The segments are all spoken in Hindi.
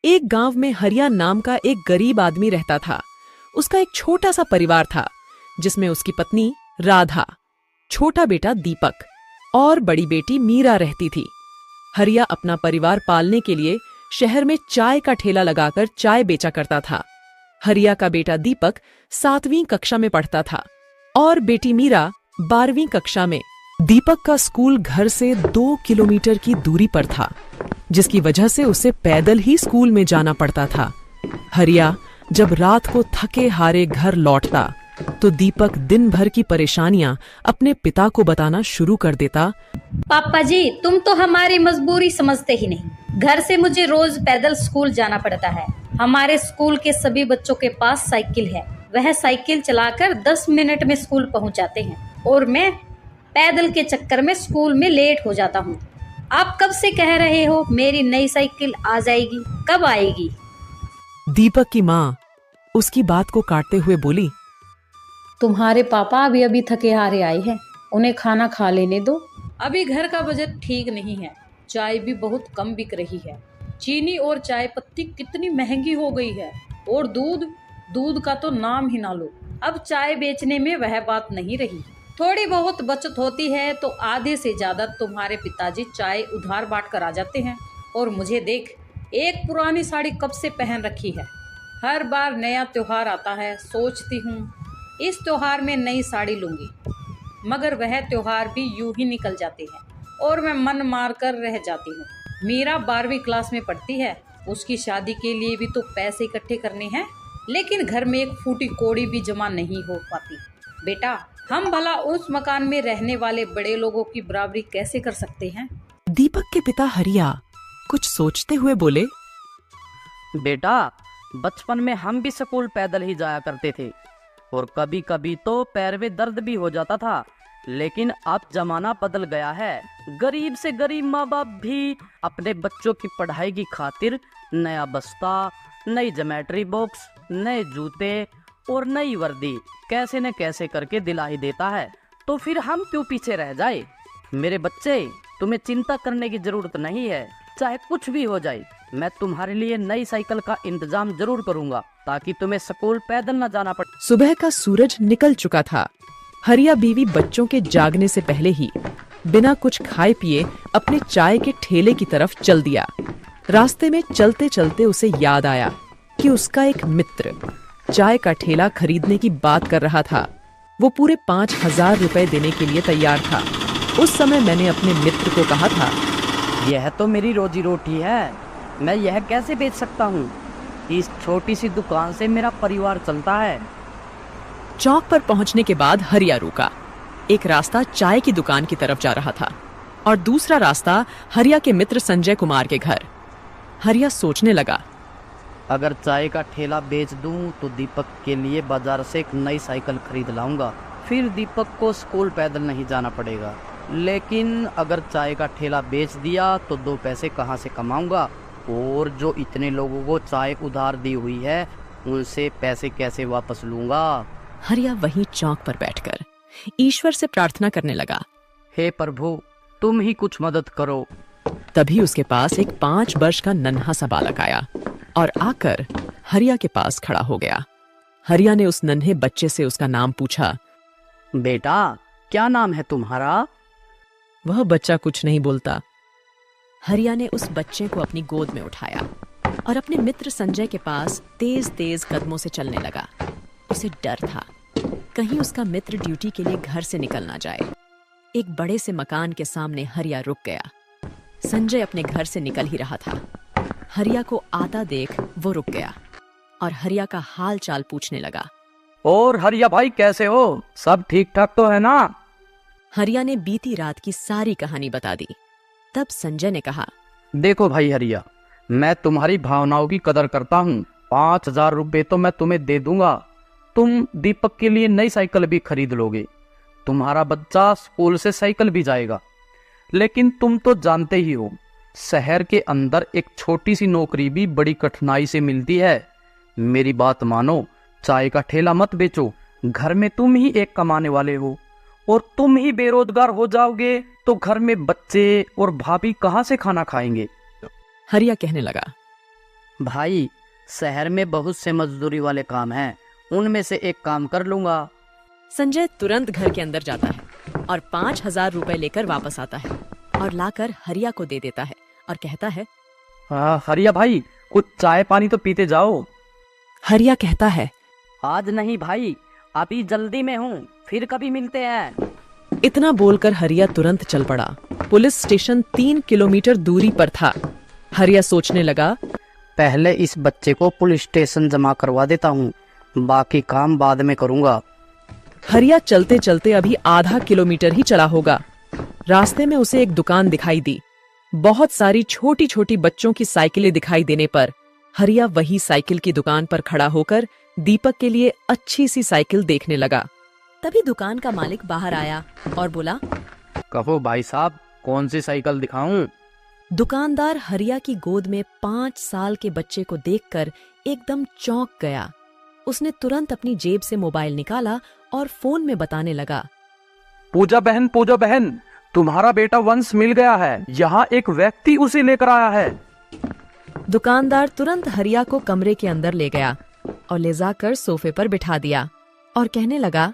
एक गांव में हरिया नाम का एक गरीब आदमी रहता था। उसका एक छोटा सा परिवार था, जिसमें उसकी पत्नी राधा, छोटा बेटा दीपक और बड़ी बेटी मीरा रहती थी। हरिया अपना परिवार पालने के लिए शहर में चाय का ठेला लगाकर चाय बेचा करता था। हरिया का बेटा दीपक 7वीं कक्षा में पढ़ता था और बेटी मीरा 12वीं कक्षा में। दीपक का स्कूल घर से 2 किलोमीटर की दूरी पर था, जिसकी वजह से उसे पैदल ही स्कूल में जाना पड़ता था। हरिया जब रात को थके हारे घर लौटता तो दीपक दिन भर की परेशानियां अपने पिता को बताना शुरू कर देता। पापा जी, तुम तो हमारी मजबूरी समझते ही नहीं। घर से मुझे रोज पैदल स्कूल जाना पड़ता है। हमारे स्कूल के सभी बच्चों के पास साइकिल है। वह साइकिल चलाकर 10 मिनट में स्कूल पहुंच जाते हैं और मैं पैदल के चक्कर में स्कूल में लेट हो जाता हूँ। आप कब से कह रहे हो मेरी नई साइकिल आ जाएगी, कब आएगी? दीपक की माँ उसकी बात को काटते हुए बोली, तुम्हारे पापा अभी अभी थके हारे आए हैं, उन्हें खाना खा लेने दो। अभी घर का बजट ठीक नहीं है, चाय भी बहुत कम बिक रही है। चीनी और चाय पत्ती कितनी महंगी हो गई है, और दूध का तो नाम ही ना लो। अब चाय बेचने में वह बात नहीं रही। थोड़ी बहुत बचत होती है तो आधे से ज्यादा तुम्हारे पिताजी चाय उधार बांट कर आ जाते हैं। और मुझे देख, एक पुरानी साड़ी कब से पहन रखी है। हर बार नया त्योहार आता है, सोचती हूँ इस त्योहार में नई साड़ी लूंगी, मगर वह त्योहार भी यूं ही निकल जाते हैं और मैं मन मार कर रह जाती हूँ। मीरा 12वीं क्लास में पढ़ती है, उसकी शादी के लिए भी तो पैसे इकट्ठे करने हैं, लेकिन घर में एक फूटी कौड़ी भी जमा नहीं हो पाती। बेटा, हम भला उस मकान में रहने वाले बड़े लोगों की बराबरी कैसे कर सकते हैं? दीपक के पिता हरिया कुछ सोचते हुए बोले, बेटा, बचपन में हम भी स्कूल पैदल ही जाया करते थे और कभी कभी तो पैर में दर्द भी हो जाता था, लेकिन अब जमाना बदल गया है। गरीब से गरीब माँ बाप भी अपने बच्चों की पढ़ाई की खातिर नया बस्ता, नई ज्योमेट्री बॉक्स, नए जूते और नई वर्दी कैसे न कैसे करके दिला ही देता है, तो फिर हम क्यों पीछे रह जाए? मेरे बच्चे, तुम्हें चिंता करने की जरूरत नहीं है। चाहे कुछ भी हो जाए, मैं तुम्हारे लिए नई साइकिल का इंतजाम जरूर करूंगा, ताकि तुम्हें स्कूल पैदल न जाना पड़े। सुबह का सूरज निकल चुका था। हरिया बीवी बच्चों के जागने से पहले ही बिना कुछ खाए पिए अपने चाय के ठेले की तरफ चल दिया। रास्ते में चलते चलते उसे याद आया कि उसका एक मित्र चाय का ठेला खरीदने की बात कर रहा था। वो पूरे 5,000 रुपए देने के लिए तैयार था। उस समय मैंने अपने मित्र को कहा था, यह तो मेरी रोजी रोटी है, मैं यह कैसे बेच सकता हूँ? इस छोटी सी दुकान से मेरा परिवार चलता है। चौक पर पहुंचने के बाद हरिया रुका। एक रास्ता चाय की दुकान की तरफ जा रहा था और दूसरा रास्ता हरिया के मित्र संजय कुमार के घर। हरिया सोचने लगा, अगर चाय का ठेला बेच दूं तो दीपक के लिए बाजार से एक नई साइकिल खरीद लाऊंगा, फिर दीपक को स्कूल पैदल नहीं जाना पड़ेगा। लेकिन अगर चाय का ठेला बेच दिया तो 2 पैसे कहाँ से कमाऊंगा, और जो इतने लोगों को चाय उधार दी हुई है उनसे पैसे कैसे वापस लूंगा? हरिया वहीं चौक पर बैठकर ईश्वर से प्रार्थना करने लगा, हे प्रभु, तुम ही कुछ मदद करो। तभी उसके पास एक 5 वर्ष का नन्हा सा बालक आया और आकर हरिया के पास खड़ा हो गया। हरिया ने उस नन्हे बच्चे से उसका नाम पूछा। बेटा, क्या नाम है तुम्हारा? वह बच्चा कुछ नहीं बोलता। हरिया ने उस बच्चे को अपनी गोद में उठाया और अपने मित्र संजय के पास तेज तेज कदमों से चलने लगा। उसे डर था कहीं उसका मित्र ड्यूटी के लिए घर से निकल ना जाए। एक बड़े से मकान के सामने हरिया रुक गया। संजय अपने घर से निकल ही रहा था। हरिया को आता देख वो रुक गया और हरिया का हाल चाल पूछने लगा। और हरिया भाई, कैसे हो? सब ठीक ठाक तो है ना? हरिया ने बीती रात की सारी कहानी बता दी। तब संजय ने कहा, देखो भाई हरिया, मैं तुम्हारी भावनाओं की कदर करता हूँ। 5,000 रुपए तो मैं तुम्हें दे दूंगा। तुम दीपक के लिए नई साइकिल भी खरीद लोगे, तुम्हारा बच्चा स्कूल से साइकिल भी जाएगा। लेकिन तुम तो जानते ही हो, शहर के अंदर एक छोटी सी नौकरी भी बड़ी कठिनाई से मिलती है। मेरी बात मानो, चाय का ठेला मत बेचो। घर में तुम ही एक कमाने वाले हो और तुम ही बेरोजगार हो जाओगे तो घर में बच्चे और भाभी कहाँ से खाना खाएंगे? हरिया कहने लगा, भाई, शहर में बहुत से मजदूरी वाले काम हैं, उनमें से एक काम कर लूंगा। संजय तुरंत घर के अंदर जाता है और 5,000 रुपए लेकर वापस आता है और लाकर हरिया को दे देता है और कहता है, हाँ हरिया भाई, कुछ चाय पानी तो पीते जाओ। हरिया कहता है, आज नहीं भाई, अभी जल्दी में हूँ, फिर कभी मिलते हैं। इतना बोलकर हरिया तुरंत चल पड़ा। पुलिस स्टेशन 3 किलोमीटर दूरी पर था। हरिया सोचने लगा, पहले इस बच्चे को पुलिस स्टेशन जमा करवा देता हूँ, बाकी काम बाद में करूँगा। हरिया चलते चलते अभी आधा किलोमीटर ही चला होगा। रास्ते में उसे एक दुकान दिखाई दी। बहुत सारी छोटी छोटी बच्चों की साइकिलें दिखाई देने पर हरिया वही साइकिल की दुकान पर खड़ा होकर दीपक के लिए अच्छी सी साइकिल देखने लगा। तभी दुकान का मालिक बाहर आया और बोला, कहो भाई साहब, कौन सी साइकिल दिखाऊं? दुकानदार हरिया की गोद में 5 साल के बच्चे को देखकर एकदम चौंक गया। उसने तुरंत अपनी जेब से मोबाइल निकाला और फोन में बताने लगा, पूजा बहन, तुम्हारा बेटा वंश मिल गया है। यहाँ एक व्यक्ति उसे लेकर आया है। दुकानदार तुरंत हरिया को कमरे के अंदर ले गया और ले जाकर सोफे पर बिठा दिया और कहने लगा,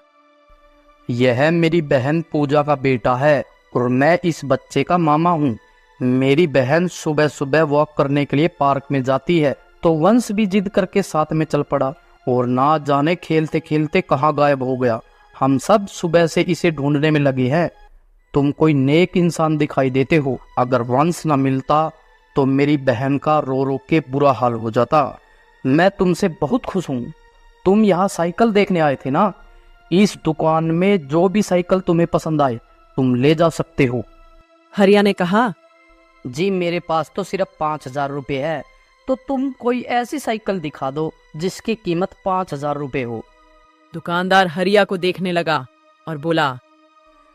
यह मेरी बहन पूजा का बेटा है और मैं इस बच्चे का मामा हूँ। मेरी बहन सुबह सुबह वॉक करने के लिए पार्क में जाती है, तो वंश भी जिद करके साथ में चल पड़ा और ना जाने खेलते खेलते कहाँ गायब हो गया। हम सब सुबह से इसे ढूंढने में लगे हैं। तुम कोई नेक इंसान दिखाई देते हो। अगर वंश न मिलता तो मेरी बहन का रो रो के बुरा हाल हो जाता। मैं तुमसे बहुत खुश हूँ। तुम यहाँ साइकिल देखने आए थे ना? इस दुकान में जो भी साइकिल तुम्हें पसंद आए तुम ले जा सकते हो। हरिया ने कहा, जी मेरे पास तो सिर्फ 5,000 रुपये है, तो तुम कोई ऐसी साइकिल दिखा दो जिसकी कीमत 5,000 रुपये हो। दुकानदार हरिया को देखने लगा और बोला,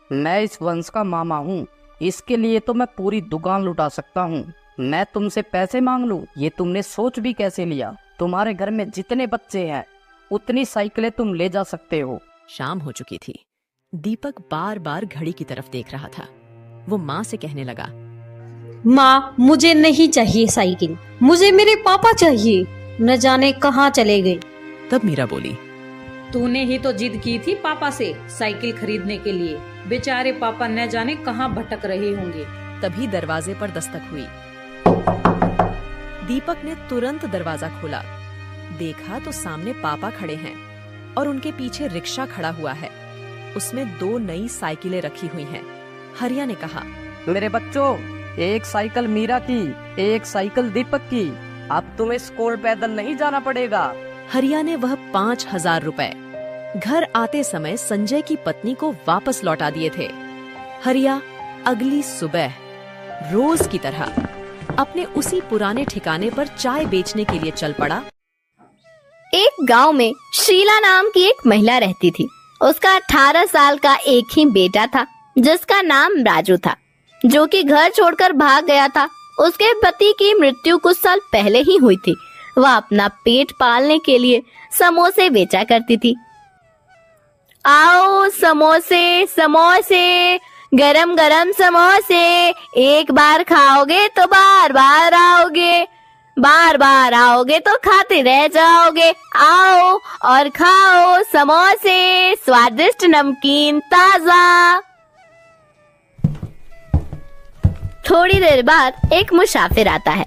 मैं इस वंश का मामा हूँ, इसके लिए तो मैं पूरी दुकान लुटा सकता हूँ। मैं तुमसे पैसे मांग लूँ, ये तुमने सोच भी कैसे लिया? तुम्हारे घर में जितने बच्चे हैं उतनी साइकिलें तुम ले जा सकते हो। शाम हो चुकी थी। दीपक बार बार घड़ी की तरफ देख रहा था। वो माँ से कहने लगा, माँ, मुझे नहीं चाहिए साइकिल, मुझे मेरे पापा चाहिए। न जाने कहाँ चले गए। तब मीरा बोली, तूने ही तो जिद की थी पापा से साइकिल खरीदने के लिए। बेचारे पापा न जाने कहाँ भटक रहे होंगे। तभी दरवाजे पर दस्तक हुई। दीपक ने तुरंत दरवाजा खोला। देखा तो सामने पापा खड़े हैं और उनके पीछे रिक्शा खड़ा हुआ है। उसमें 2 नई साइकिलें रखी हुई हैं। हरिया ने कहा, मेरे बच्चों, एक साइकिल मीरा की, एक साइकिल दीपक की। अब तुम्हें स्कूल पैदल नहीं जाना पड़ेगा। हरिया ने वह 5,000 रुपए घर आते समय संजय की पत्नी को वापस लौटा दिए थे। हरिया अगली सुबह रोज की तरह अपने उसी पुराने ठिकाने पर चाय बेचने के लिए चल पड़ा। एक गांव में शीला नाम की एक महिला रहती थी। उसका 18 साल का एक ही बेटा था जिसका नाम राजू था, जो कि घर छोड़कर भाग गया था। उसके पति की मृत्यु कुछ साल पहले ही हुई थी। वह अपना पेट पालने के लिए समोसे बेचा करती थी। आओ समोसे समोसे, गरम गरम समोसे, एक बार खाओगे तो बार बार आओगे, बार बार आओगे तो खाते रह जाओगे। आओ और खाओ समोसे, स्वादिष्ट नमकीन ताजा। थोड़ी देर बाद एक मुसाफिर आता है।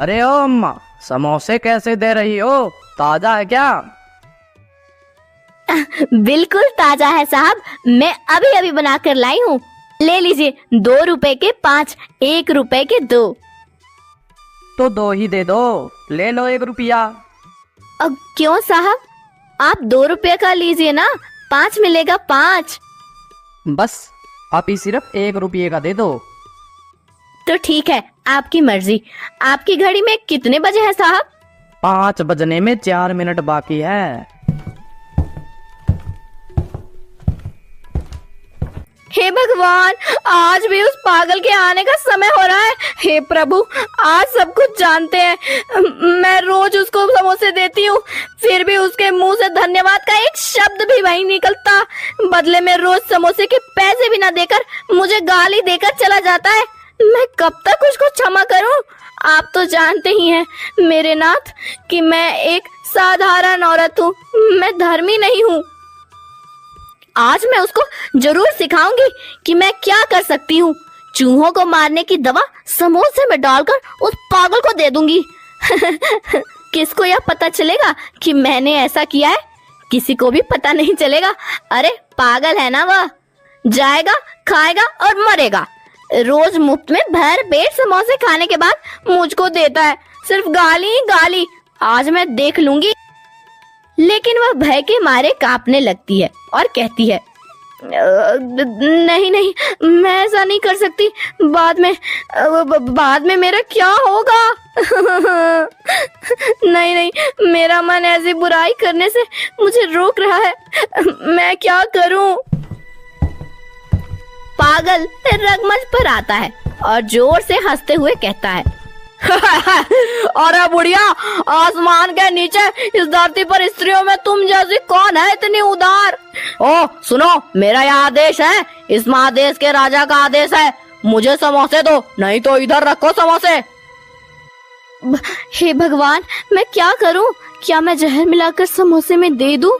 अरे ओ अम्मा, समोसे कैसे दे रही हो? ताजा है क्या? बिल्कुल ताजा है साहब, मैं अभी अभी बनाकर लाई हूँ। ले लीजिए, 2 रुपए के 5, 1 रुपए के 2। तो 2 ही दे दो, ले लो 1 रुपया। अब क्यों साहब, आप 2 रुपए का लीजिए ना, 5 मिलेगा 5। बस आप ही सिर्फ 1 रुपये का दे दो। तो ठीक है, आपकी मर्जी। आपकी घड़ी में कितने बजे हैं साहब? 5 बजने में 4 मिनट बाकी है। हे भगवान, आज भी उस पागल के आने का समय हो रहा है। हे प्रभु, आज सब कुछ जानते हैं। मैं रोज उसको समोसे देती हूँ, फिर भी उसके मुंह से धन्यवाद का एक शब्द भी नहीं निकलता। बदले में रोज समोसे के पैसे भी ना देकर मुझे गाली देकर चला जाता है। मैं कब तक उसको क्षमा करूँ? आप तो जानते ही हैं मेरे नाथ कि मैं एक साधारण औरत हूँ, मैं धर्मी नहीं हूँ। आज मैं उसको जरूर सिखाऊंगी कि मैं क्या कर सकती हूँ। चूहों को मारने की दवा समोसे में डालकर उस पागल को दे दूंगी। किसको यह पता चलेगा कि मैंने ऐसा किया है? किसी को भी पता नहीं चलेगा। अरे पागल है ना वह, जाएगा खाएगा और मरेगा। रोज मुफ्त में भर पेट समोसे खाने के बाद मुझको देता है, सिर्फ गाली ही गाली। आज मैं देख लूंगी। लेकिन वह भय के मारे कांपने लगती है और कहती है, नहीं नहीं, मैं ऐसा नहीं कर सकती। बाद में मेरा क्या होगा? नहीं नहीं, मेरा मन ऐसी बुराई करने से मुझे रोक रहा है। मैं क्या करूं? पागल रंगमंच पर आता है और जोर से हंसते हुए कहता है, अरे बुढ़िया, आसमान के नीचे इस धरती पर स्त्रियों में तुम जैसी कौन है इतनी उदार? ओ सुनो, मेरा यह आदेश है, इस महादेश के राजा का आदेश है, मुझे समोसे दो, नहीं तो इधर रखो समोसे। हे भगवान, मैं क्या करूं? क्या मैं जहर मिलाकर समोसे में दे दूं?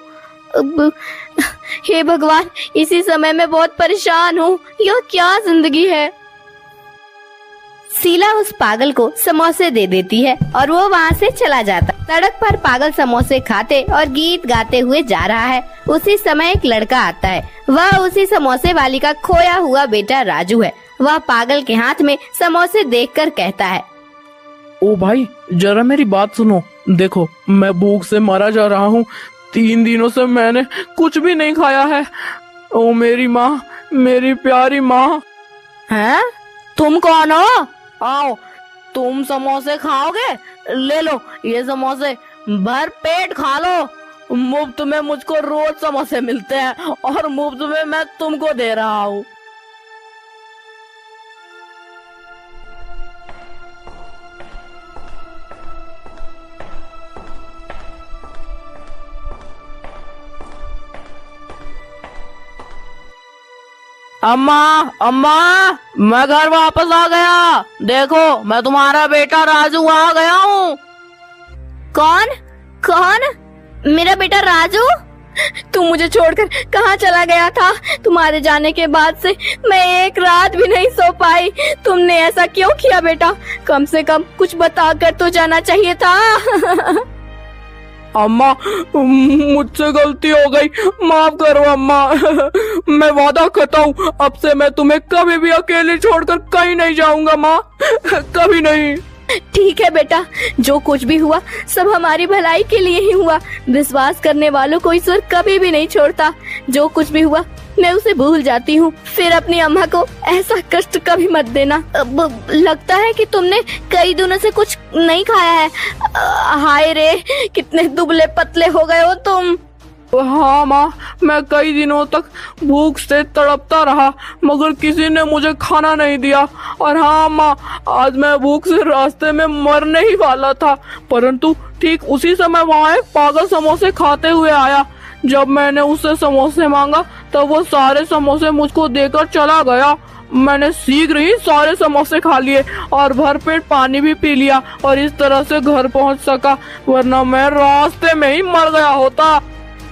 हे भगवान, इसी समय मैं बहुत परेशान हूँ। यह क्या जिंदगी है? शीला उस पागल को समोसे दे देती है और वो वहाँ से चला जाता। सड़क पर पागल समोसे खाते और गीत गाते हुए जा रहा है। उसी समय एक लड़का आता है। वह उसी समोसे वाली का खोया हुआ बेटा राजू है। वह पागल के हाथ में समोसे देखकर कहता है, ओ भाई, जरा मेरी बात सुनो। देखो, मैं भूख से मारा जा रहा हूँ। 3 दिनों से मैंने कुछ भी नहीं खाया है। ओ मेरी माँ, मेरी प्यारी माँ। हैं? तुम कौन हो? आओ, तुम समोसे खाओगे? ले लो ये समोसे, भर पेट खा लो। मुफ्त में मुझको रोज समोसे मिलते हैं और मुफ्त में मैं तुमको दे रहा हूँ। अम्मा, अम्मा, मैं घर वापस आ गया। देखो, मैं तुम्हारा बेटा राजू आ गया हूँ। कौन? कौन? मेरा बेटा राजू? तू मुझे छोड़कर कहाँ चला गया था? तुम्हारे जाने के बाद से मैं एक रात भी नहीं सो पाई। तुमने ऐसा क्यों किया बेटा? कम से कम कुछ बताकर तो जाना चाहिए था। अम्मा, मुझसे गलती हो गई, माफ करो अम्मा। मैं वादा करता हूँ, अब से मैं तुम्हें कभी भी अकेले छोड़कर कहीं नहीं जाऊंगा माँ, कभी नहीं। ठीक है बेटा, जो कुछ भी हुआ सब हमारी भलाई के लिए ही हुआ। विश्वास करने वालों को ईश्वर कभी भी नहीं छोड़ता। जो कुछ भी हुआ मैं उसे भूल जाती हूँ। फिर अपनी अम्मा को ऐसा कष्ट कभी मत देना। लगता है कि तुमने कई दिनों से कुछ नहीं खाया है। हाय रे, कितने दुबले पतले हो गए हो तुम। हाँ माँ, मैं कई दिनों तक भूख से तड़पता रहा, मगर किसी ने मुझे खाना नहीं दिया। और हाँ माँ, आज मैं भूख से रास्ते में मरने ही वाला था, परंतु ठीक उसी समय वहाँ एक पागल समोसे खाते हुए आया। जब मैंने उससे समोसे मांगा तब वो सारे समोसे मुझको देकर चला गया। मैंने शीघ्र ही सारे समोसे खा लिए और भरपेट पानी भी पी लिया और इस तरह से घर पहुंच सका, वरना मैं रास्ते में ही मर गया होता।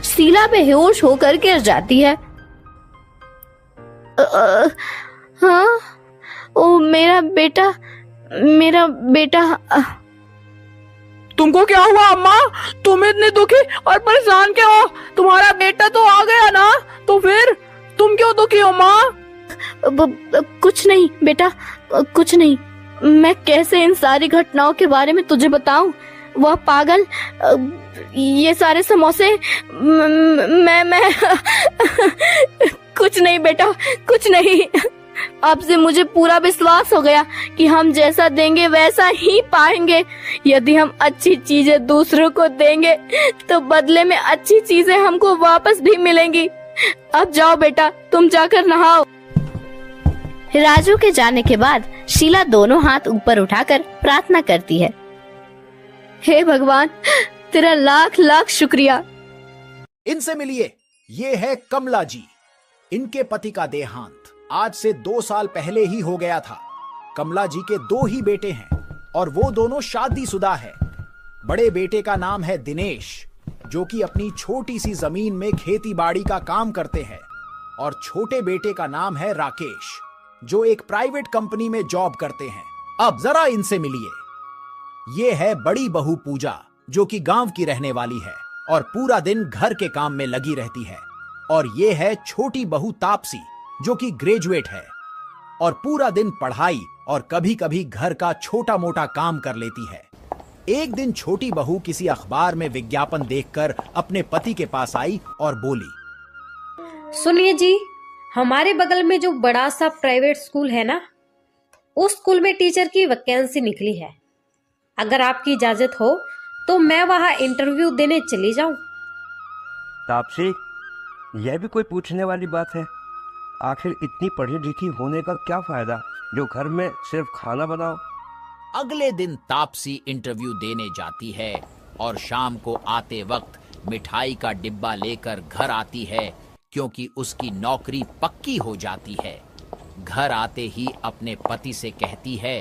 शीला बेहोश होकर गिर जाती है। हाँ, ओ मेरा बेटा, मेरा बेटा। तुमको क्या हुआ अम्मा? तुम इतनी दुखी और परेशान क्यों हो? तुम्हारा बेटा तो आ गया ना, तो फिर तुम क्यों दुखी हो माँ? कुछ नहीं बेटा, कुछ नहीं। मैं कैसे इन सारी घटनाओं के बारे में तुझे बताऊं? वह पागल, ये सारे समोसे, मैं कुछ नहीं बेटा, कुछ नहीं। अब से मुझे पूरा विश्वास हो गया कि हम जैसा देंगे वैसा ही पाएंगे। यदि हम अच्छी चीजें दूसरों को देंगे तो बदले में अच्छी चीजें हमको वापस भी मिलेंगी। अब जाओ बेटा, तुम जाकर नहाओ। राजू के जाने के बाद शीला दोनों हाथ ऊपर उठाकर प्रार्थना करती है, हे भगवान, तेरा लाख लाख शुक्रिया। इनसे मिलिए, ये है कमला जी। इनके पति का देहांत आज से 2 साल पहले ही हो गया था। कमला जी के 2 ही बेटे हैं, और वो दोनों शादीशुदा है। बड़े बेटे का नाम है दिनेश, जो कि अपनी छोटी सी जमीन में खेती बाड़ी का काम करते हैं, और छोटे बेटे का नाम है राकेश, जो एक प्राइवेट कंपनी में जॉब करते हैं। अब जरा इनसे मिलिए। ये है बड़ी बहू पूजा, जो कि गांव की रहने वाली है और पूरा दिन घर के काम में लगी रहती है। और ये है छोटी बहू तापसी, जो कि ग्रेजुएट है और पूरा दिन पढ़ाई और कभी कभी घर का छोटा मोटा काम कर लेती है। एक दिन छोटी बहू किसी अखबार में विज्ञापन देखकर अपने पति के पास आई और बोली, सुनिए जी, हमारे बगल में जो बड़ा सा प्राइवेट स्कूल है ना, उस स्कूल में टीचर की वैकेंसी निकली है। अगर आपकी इजाजत हो तो मैं वहां इंटरव्यू देने चली जाऊं। तापसी, यह भी कोई पूछने वाली बात है? आखिर इतनी पढ़ी लिखी होने का क्या फायदा जो घर में सिर्फ खाना बनाओ। अगले दिन तापसी इंटरव्यू देने जाती है और शाम को आते वक्त मिठाई का डिब्बा लेकर घर आती है, क्योंकि उसकी नौकरी पक्की हो जाती है। घर आते ही अपने पति से कहती है,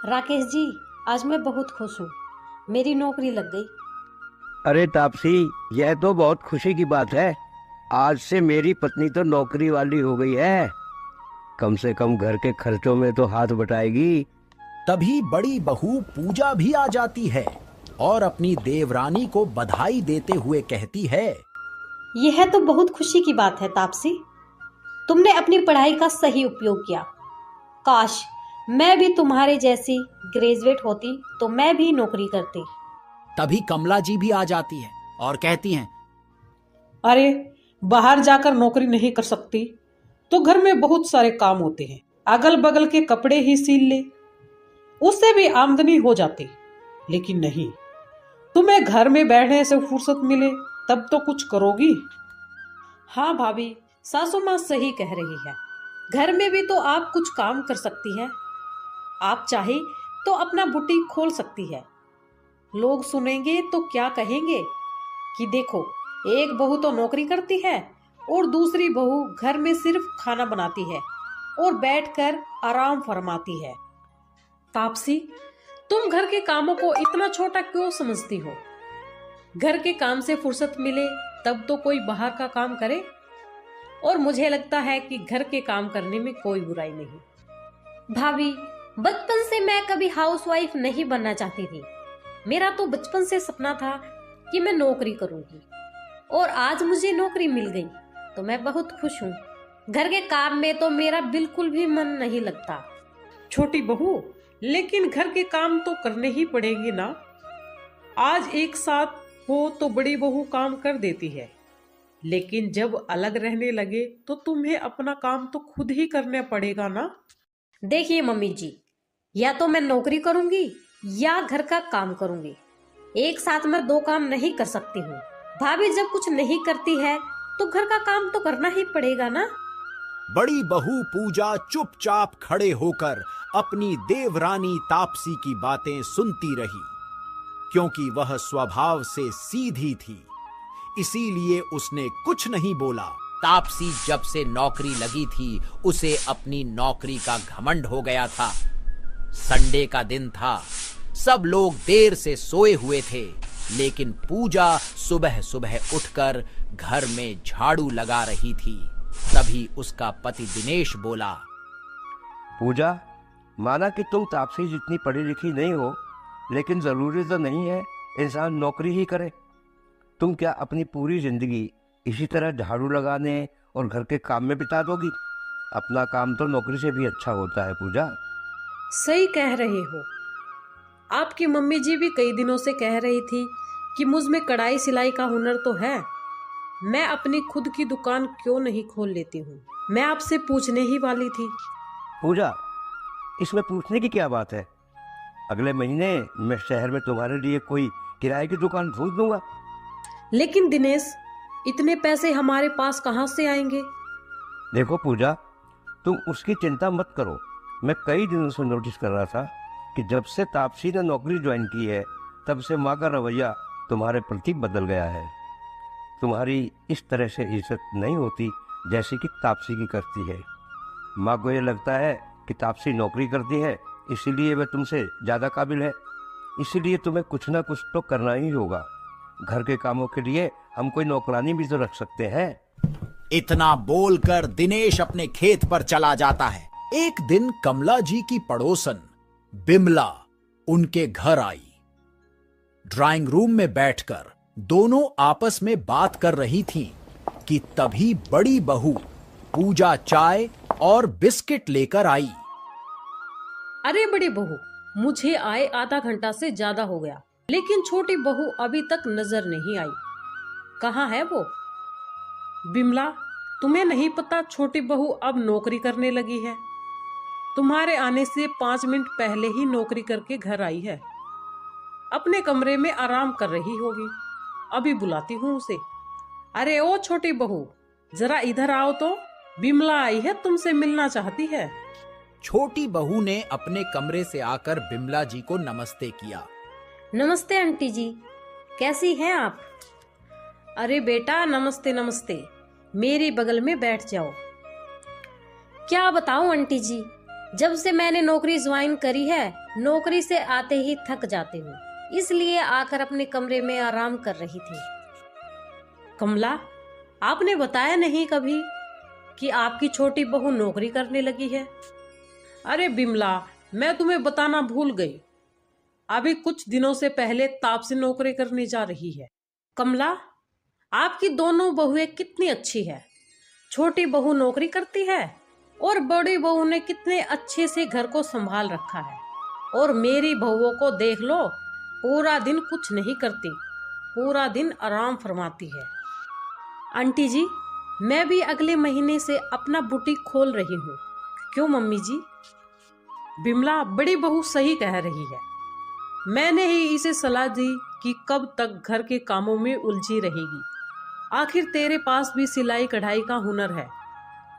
राकेश जी, आज मैं बहुत खुश हूँ, मेरी नौकरी लग गई। अरे तापसी, यह तो बहुत खुशी की बात है। आज से मेरी पत्नी तो नौकरी वाली हो गई है। कम से कम घर के खर्चों में तो हाथ बटाएगी। तभी बड़ी बहू पूजा भी आ जाती है और अपनी देवरानी को बधाई देते हुए कहती है, यह तो बहुत खुशी की बात है तापसी, तुमने अपनी पढ़ाई का सही उपयोग किया। काश मैं भी तुम्हारे जैसी ग्रेजुएट होती तो मैं भी नौकरी करती। तभी कमला जी भी आ जाती है और कहती हैं, अरे बाहर जाकर नौकरी नहीं कर सकती तो घर में बहुत सारे काम होते हैं, अगल बगल के कपड़े ही सील ले, उससे भी आमदनी हो जाती। लेकिन नहीं, तुम्हें घर में बैठने से फुर्सत मिले तब तो कुछ करोगी। हाँ भाभी, सासू माँ सही कह रही है। घर में भी तो आप कुछ काम कर सकती हैं। आप चाहे तो अपना बुटीक खोल सकती है। लोग सुनेंगे तो क्या कहेंगे कि देखो, एक बहू तो नौकरी करती है और दूसरी बहू घर में सिर्फ खाना बनाती है और बैठकर आराम फरमाती है। तापसी, तुम घर के कामों को इतना छोटा क्यों समझती हो? घर के काम से फुर्सत मिले तब तो कोई बाहर का काम करे। और मुझे लगता है कि घर के काम करने में कोई बुराई नहीं। भाभी, बचपन से मैं कभी हाउसवाइफ नहीं बनना चाहती थी। मेरा तो बचपन से सपना था कि मैं नौकरी करूंगी, और आज मुझे नौकरी मिल गई तो मैं बहुत खुश हूँ। घर के काम में तो मेरा बिल्कुल भी मन नहीं लगता। छोटी बहू, लेकिन घर के काम तो करने ही पड़ेंगे ना। आज एक साथ हो तो बड़ी बहू काम कर देती है, लेकिन जब अलग रहने लगे तो तुम्हें अपना काम तो खुद ही करना पड़ेगा ना। देखिए मम्मी जी, या तो मैं नौकरी करूंगी या घर का काम करूंगी। एक साथ मैं दो काम नहीं कर सकती हूँ। भाभी जब कुछ नहीं करती है तो घर का काम तो करना ही पड़ेगा ना। बड़ी बहू पूजा चुपचाप खड़े होकर अपनी देवरानी तापसी की बातें सुनती रही, क्योंकि वह स्वभाव से सीधी थी, इसीलिए उसने कुछ नहीं बोला। तापसी जब से नौकरी लगी थी, उसे अपनी नौकरी का घमंड हो गया था। संडे का दिन था, सब लोग देर से सोए हुए थे, लेकिन पूजा सुबह सुबह उठकर घर में झाड़ू लगा रही थी। तभी उसका पति दिनेश बोला, पूजा, माना कि तुम तापसी जितनी पढ़ी लिखी नहीं हो, लेकिन जरूरी तो नहीं है इंसान नौकरी ही करे। तुम क्या अपनी पूरी जिंदगी इसी तरह झाड़ू लगाने और घर के काम में बिता दोगी? अपना काम तो नौकरी से भी अच्छा होता है पूजा। सही कह रहे हो। आपकी मम्मी जी भी कई दिनों से कह रही थी कि मुझ में कढ़ाई सिलाई का हुनर तो है, मैं अपनी खुद की दुकान क्यों नहीं खोल लेती हूँ। मैं आपसे पूछने ही वाली थी। पूजा, इसमें पूछने की क्या बात है? अगले महीने मैं शहर में तुम्हारे लिए कोई किराए की दुकान ढूंढ दूंगा। लेकिन दिनेश, इतने पैसे हमारे पास कहाँ से आएंगे? देखो पूजा, तुम उसकी चिंता मत करो। मैं कई दिनों से नोटिस कर रहा था कि जब से तापसी ने नौकरी ज्वाइन की है, तब से माँ का रवैया तुम्हारे प्रति बदल गया है। तुम्हारी इस तरह से इज्जत नहीं होती जैसी कि तापसी की करती है। माँ को ये लगता है कि तापसी नौकरी करती है इसीलिए वह तुमसे ज़्यादा काबिल है। इसीलिए तुम्हें कुछ ना कुछ तो करना ही होगा। घर के कामों के लिए हम कोई नौकरानी भी तो रख सकते हैं। इतना बोलकर दिनेश अपने खेत पर चला जाता है। एक दिन कमला जी की पड़ोसन बिमला उनके घर आई। ड्राइंग रूम में बैठकर दोनों आपस में बात कर रही थीं कि तभी बड़ी बहू पूजा चाय और बिस्किट लेकर आई। अरे बड़ी बहू, मुझे आए आधा घंटा से ज्यादा हो गया, लेकिन छोटी बहू अभी तक नजर नहीं आई। कहाँ है वो? बिमला, तुम्हें नहीं पता छोटी बहू अब नौकरी करने लगी है? तुम्हारे आने से 5 मिनट पहले ही नौकरी करके घर आई है। अपने कमरे में आराम कर रही होगी। अभी बुलाती हूँ उसे। अरे ओ छोटी बहू, जरा इधर आओ तो, बिमला आई है, तुमसे मिलना चाहती है। छोटी बहू ने अपने कमरे से आकर बिमला जी को नमस्ते किया। नमस्ते आंटी जी, कैसी हैं आप? अरे बेटा, नमस्ते नमस्ते, मेरे बगल में बैठ जाओ। क्या बताऊं आंटी जी, जब से मैंने नौकरी ज्वाइन करी है, नौकरी से आते ही थक जाती हूँ, इसलिए आकर अपने कमरे में आराम कर रही थी। कमला, आपने बताया नहीं कभी कि आपकी छोटी बहू नौकरी करने लगी है। अरे बिमला, मैं तुम्हें बताना भूल गई। अभी कुछ दिनों से पहले तापसी नौकरी करने जा रही है। कमला, आपकी दोनों बहुएं कितनी अच्छी है। छोटी बहू नौकरी करती है और बड़ी बहू ने कितने अच्छे से घर को संभाल रखा है। और मेरी बहुओं को देख लो, पूरा दिन कुछ नहीं करती, पूरा दिन आराम फरमाती है। आंटी जी, मैं भी अगले महीने से अपना बुटीक खोल रही हूँ। क्यों मम्मी जी? बिमला, बड़ी बहू सही कह रही है। मैंने ही इसे सलाह दी कि कब तक घर के कामों में उलझी रहेगी। आखिर तेरे पास भी सिलाई कढ़ाई का हुनर है,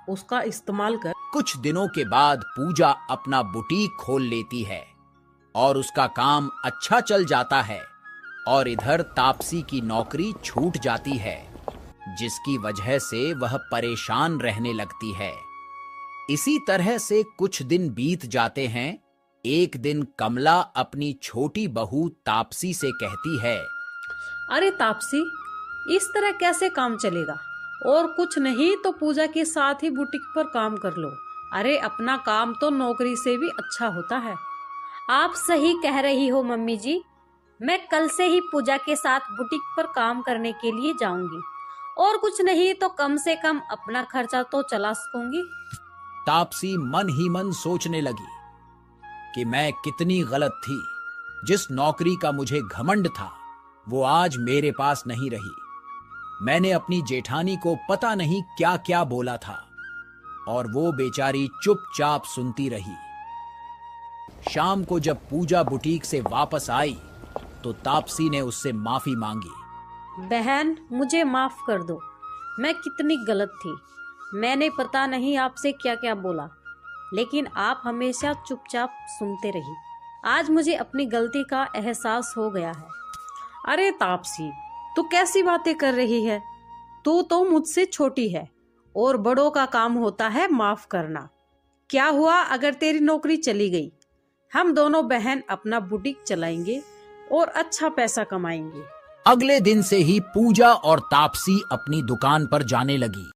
उसका इस्तेमाल कर। कुछ दिनों के बाद पूजा अपना बुटीक खोल लेती है और उसका काम अच्छा चल जाता है, और इधर तापसी की नौकरी छूट जाती है, जिसकी वजह से वह परेशान रहने लगती है। इसी तरह से कुछ दिन बीत जाते हैं। एक दिन कमला अपनी छोटी बहू तापसी से कहती है, अरे तापसी, इस तरह कैसे काम चलेगा? और कुछ नहीं तो पूजा के साथ ही बुटीक पर काम कर लो। अरे अपना काम तो नौकरी से भी अच्छा होता है। आप सही कह रही हो मम्मी जी, मैं कल से ही पूजा के साथ बुटीक पर काम करने के लिए जाऊंगी, और कुछ नहीं तो कम से कम अपना खर्चा तो चला सकूंगी। तापसी मन ही मन सोचने लगी कि मैं कितनी गलत थी। जिस नौकरी का मुझे घमंड था, वो आज मेरे पास नहीं रही। मैंने अपनी जेठानी को पता नहीं क्या क्या बोला था, और वो बेचारी चुपचाप सुनती रही। शाम को जब पूजा बुटीक से वापस आई तो तापसी ने उससे माफी मांगी। बहन, मुझे माफ कर दो, मैं कितनी गलत थी। मैंने पता नहीं आपसे क्या क्या बोला, लेकिन आप हमेशा चुपचाप सुनते रही। आज मुझे अपनी गलती का एहसास हो गया है। अरे तापसी, तू कैसी बातें कर रही है? तू तो मुझसे छोटी है, और बड़ों का काम होता है माफ करना। क्या हुआ अगर तेरी नौकरी चली गई? हम दोनों बहन अपना बुटीक चलाएंगे और अच्छा पैसा कमाएंगे। अगले दिन से ही पूजा और तापसी अपनी दुकान पर जाने लगी।